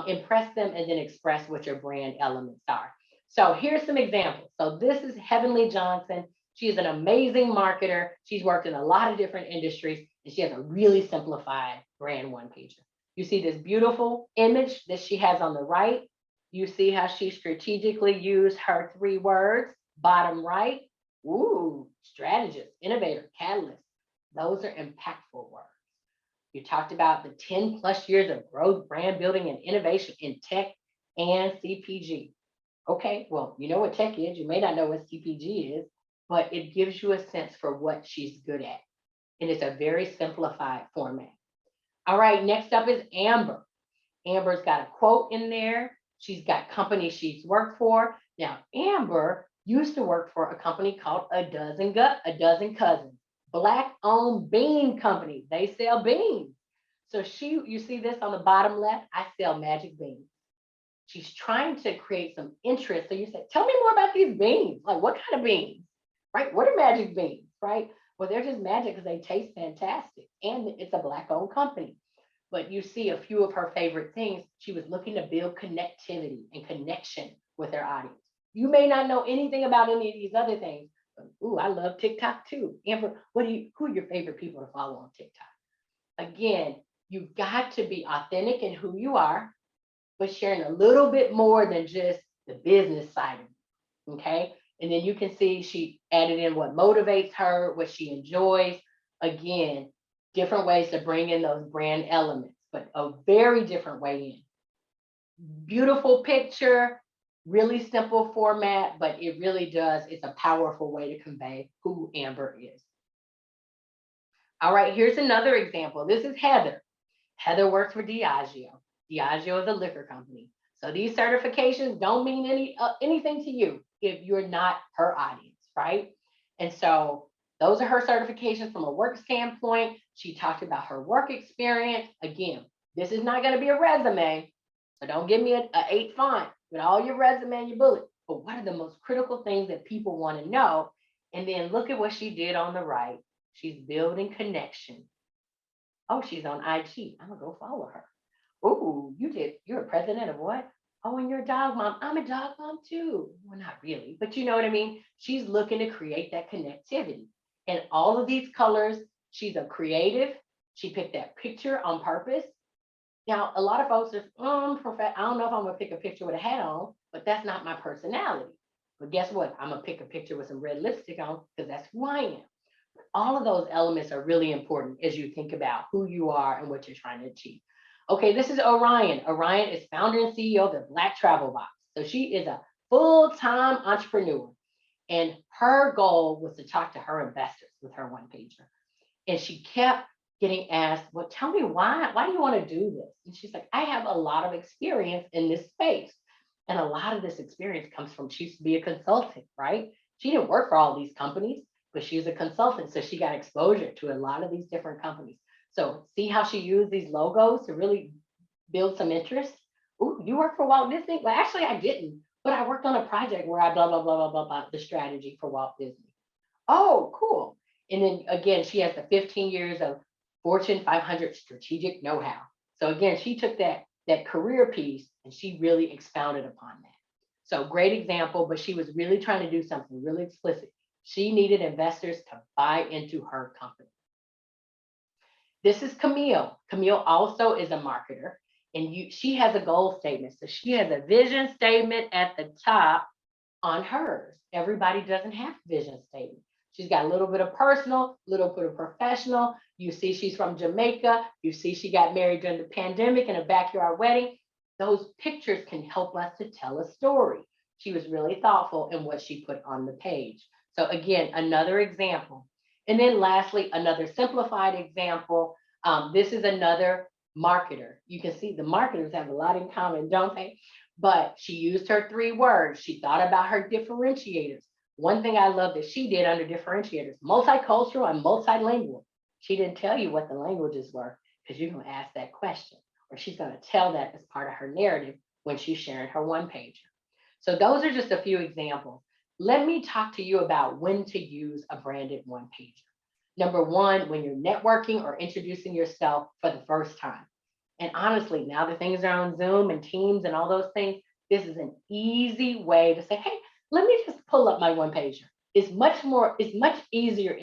Impress them and then express what your brand elements are. So here's some examples. So this is Heavenly Johnson. She is an amazing marketer. She's worked in a lot of different industries and she has a really simplified brand one pager. You see this beautiful image that she has on the right. You see how she strategically used her 3 words, bottom right. Ooh, strategist, innovator, catalyst. Those are impactful words. You talked about the 10 plus years of growth, brand building, and innovation in tech and CPG. Okay, well, you know what tech is. You may not know what CPG is, but it gives you a sense for what she's good at. And it's a very simplified format. All right, next up is Amber. Amber's got a quote in there. She's got companies she's worked for. Now, Amber used to work for a company called A Dozen Cousins. Black-owned bean company. They sell beans. So you see this on the bottom left, I sell magic beans. She's trying to create some interest. So you say, tell me more about these beans. Like what kind of beans, right? What are magic beans, right? Well, they're just magic because they taste fantastic. And it's a Black-owned company. But you see a few of her favorite things. She was looking to build connectivity and connection with her audience. You may not know anything about any of these other things. Ooh, I love TikTok too. Amber, who are your favorite people to follow on TikTok? Again, you've got to be authentic in who you are, but sharing a little bit more than just the business side of it, okay? And then you can see she added in what motivates her, what she enjoys. Again, different ways to bring in those brand elements, but a very different way in. Beautiful picture, really simple format, but it really does, it's a powerful way to convey who Amber is. All right, here's another example. This is Heather. Heather works for Diageo. Diageo is a liquor company. So these certifications don't mean anything to you if you're not her audience, right? And so those are her certifications from a work standpoint. She talked about her work experience. Again, this is not going to be a resume, so don't give me an 8 font with all your resume and your bullet. But what are the most critical things that people want to know? And then look at what she did on the right. She's building connection. Oh, she's on IG. I'm gonna go follow her. Oh, you're a president of what? Oh, and you're a dog mom. I'm a dog mom too. Well, not really, but you know what I mean? She's looking to create that connectivity. And all of these colors, she's a creative. She picked that picture on purpose. Now, a lot of folks are, I don't know if I'm gonna pick a picture with a hat on, but that's not my personality. But guess what? I'm gonna pick a picture with some red lipstick on because that's who I am. All of those elements are really important as you think about who you are and what you're trying to achieve. Okay, this is Orion. Orion is founder and CEO of the Black Travel Box. So she is a full-time entrepreneur. And her goal was to talk to her investors with her one pager. And she kept getting asked, well, tell me why do you want to do this? And she's like, I have a lot of experience in this space. And a lot of this experience comes from, she used to be a consultant, right? She didn't work for all these companies, but she was a consultant. So she got exposure to a lot of these different companies. So see how she used these logos to really build some interest? Ooh, you work for Walt Disney? Well, actually I didn't, but I worked on a project where I blah, blah, blah, blah, blah, blah, the strategy for Walt Disney. Oh, cool. And then again, she has the 15 years of Fortune 500 strategic know-how. So again, she took that career piece and she really expounded upon that. So great example, but she was really trying to do something really explicit. She needed investors to buy into her company. This is Camille. Camille also is a marketer, and she has a goal statement. So she has a vision statement at the top on hers. Everybody doesn't have a vision statement. She's got a little bit of personal, a little bit of professional. You see she's from Jamaica. You see she got married during the pandemic in a backyard wedding. Those pictures can help us to tell a story. She was really thoughtful in what she put on the page. So again, another example. And then lastly, another simplified example. This is another marketer. You can see the marketers have a lot in common, don't they? But she used her 3 words. She thought about her differentiators. One thing I love that she did under differentiators, multicultural and multilingual. She didn't tell you what the languages were because you're going to ask that question, or she's going to tell that as part of her narrative when she's sharing her one pager. So those are just a few examples. Let me talk to you about when to use a branded one pager. Number one, when you're networking or introducing yourself for the first time. And honestly, now that things are on Zoom and Teams and all those things, this is an easy way to say, hey, let me just pull up my one pager. It's much easier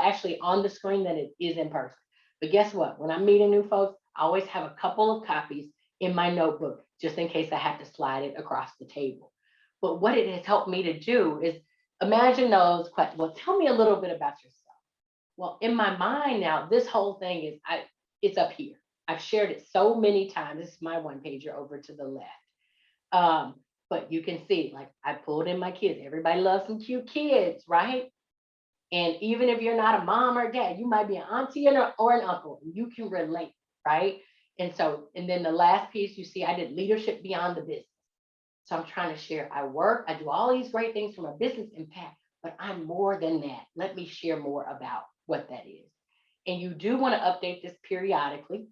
actually on the screen than it is in person. But guess what? When I'm meeting new folks, I always have a couple of copies in my notebook, just in case I have to slide it across the table. But what it has helped me to do is imagine those questions. Well, tell me a little bit about yourself. Well, in my mind now, this whole thing is, it's up here. I've shared it so many times. This is my one pager over to the left. But you can see, like, I pulled in my kids. Everybody loves some cute kids, right? And even if you're not a mom or dad, you might be an auntie or an uncle. You can relate, right? And then the last piece, you see, I did leadership beyond the business. So I'm trying to share, I do all these great things from a business impact, but I'm more than that. Let me share more about what that is. And you do want to update this periodically.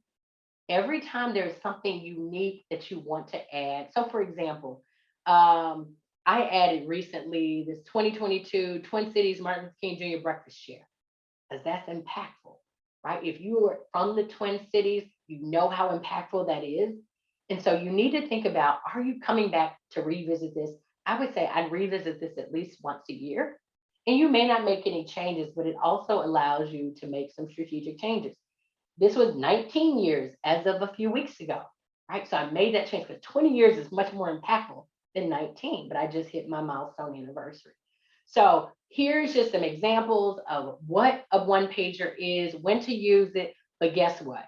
Every time there's something unique that you want to add. So for example, I added recently this 2022 Twin Cities Martin Luther King Jr. Breakfast Share, because that's impactful, right? If you are from the Twin Cities, you know how impactful that is. And so you need to think about, are you coming back to revisit this? I would say I'd revisit this at least once a year. And you may not make any changes, but it also allows you to make some strategic changes. This was 19 years as of a few weeks ago, right? So I made that change, because 20 years is much more impactful than 19, but I just hit my milestone anniversary. So here's just some examples of what a one pager is, when to use it, but guess what?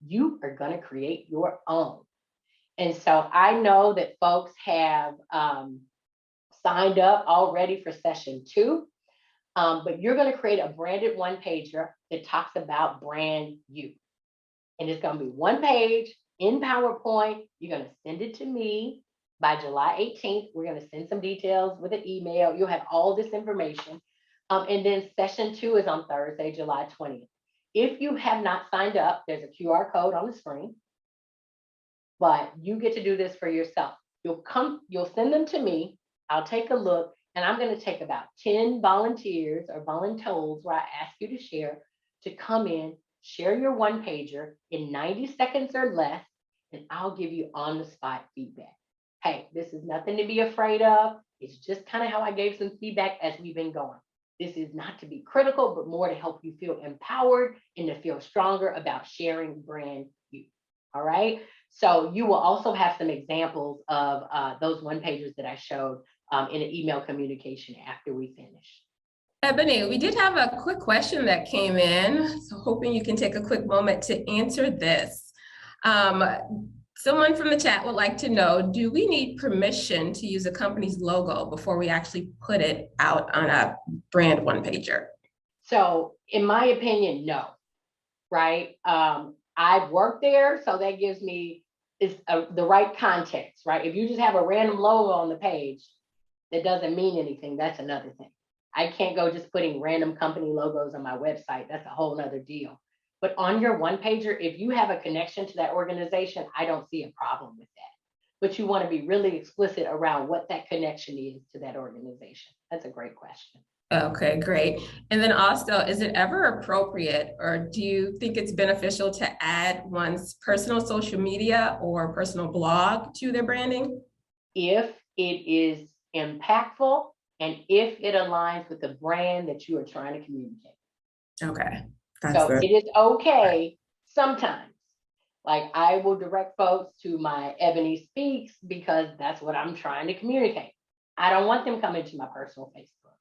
You are going to create your own. And so I know that folks have signed up already for session 2, but you're going to create a branded one pager that talks about brand you. And it's going to be one page in PowerPoint. You're going to send it to me by July 18th. We're going to send some details with an email. You'll have all this information. And then session 2 is on Thursday, July 20th. If you have not signed up, there's a QR code on the screen, but you get to do this for yourself. You'll send them to me. I'll take a look, and I'm going to take about 10 volunteers or voluntold where I ask you to share, to come in, share your one pager in 90 seconds or less, and I'll give you on the spot feedback. Hey, this is nothing to be afraid of. It's just kind of how I gave some feedback as we've been going. This is not to be critical, but more to help you feel empowered and to feel stronger about sharing brand you. All right. So you will also have some examples of those one pagers that I showed in an email communication after we finish. Ebony, we did have a quick question that came in, so hoping you can take a quick moment to answer this. Someone from the chat would like to know, do we need permission to use a company's logo before we actually put it out on a brand one-pager? So in my opinion, no, right? I've worked there, so that gives me the right context, right? If you just have a random logo on the page, that doesn't mean anything. That's another thing. I can't go just putting random company logos on my website. That's a whole nother deal. But on your one pager, if you have a connection to that organization, I don't see a problem with that. But you want to be really explicit around what that connection is to that organization. That's a great question. Okay, great. And then also, is it ever appropriate, or do you think it's beneficial to add one's personal social media or personal blog to their branding? If it is impactful and if it aligns with the brand that you are trying to communicate. Okay. So it is okay sometimes. Like I will direct folks to my Ebony Speaks because that's what I'm trying to communicate. I don't want them coming to my personal Facebook,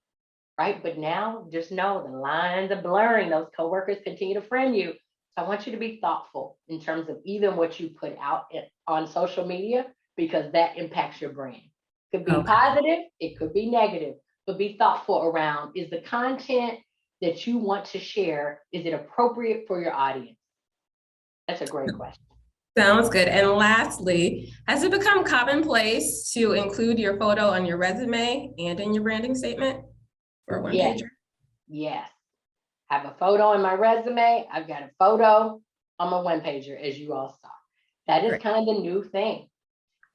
right? But now just know the lines are blurring. Those coworkers continue to friend you. So I want you to be thoughtful in terms of even what you put out on social media, because that impacts your brand. It could be positive, it could be negative, but be thoughtful around, is the content that you want to share, is it appropriate for your audience? That's a great question. Sounds good. And lastly, has it become commonplace to include your photo on your resume and in your branding statement for one pager? Yes. I have a photo in my resume. I've got a photo on my one pager, as you all saw. That is kind of the new thing.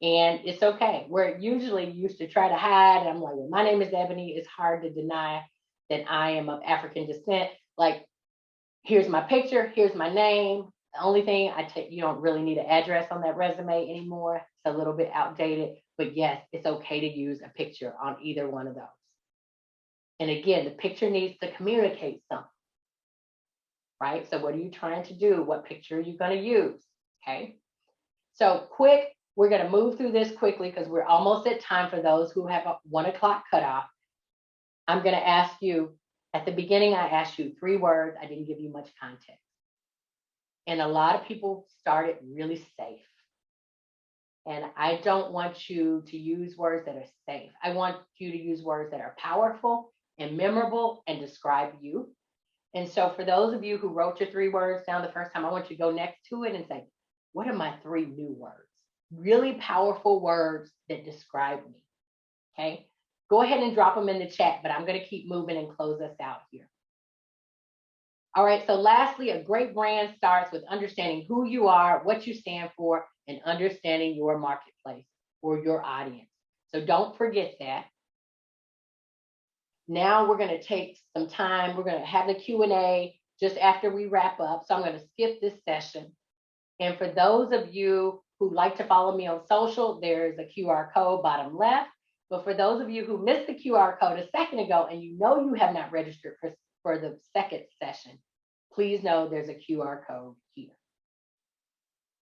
And it's okay. Where usually used to try to hide, and I'm like, well, my name is Ebony. It's hard to deny that I am of African descent. Like, here's my picture, here's my name. The only thing you don't really need an address on that resume anymore. It's a little bit outdated, but yes, it's okay to use a picture on either one of those. And again, the picture needs to communicate something, right? So what are you trying to do? What picture are you going to use? Okay. So we're going to move through this quickly because we're almost at time for those who have a 1 o'clock cutoff. I'm going to ask you, at the beginning, I asked you 3 words. I didn't give you much context. And a lot of people started really safe. And I don't want you to use words that are safe. I want you to use words that are powerful and memorable and describe you. And so for those of you who wrote your 3 words down the first time, I want you to go next to it and say, what are my 3 new words? Really powerful words that describe me. Okay. Go ahead and drop them in the chat, but I'm going to keep moving and close us out here. All right, so lastly, a great brand starts with understanding who you are, what you stand for, and understanding your marketplace or your audience. So don't forget that. Now we're going to take some time. We're going to have the Q&A just after we wrap up. So I'm going to skip this session. And for those of you who like to follow me on social, there's a QR code bottom left. But for those of you who missed the QR code a second ago and you know you have not registered for the second session, please know there's a QR code here.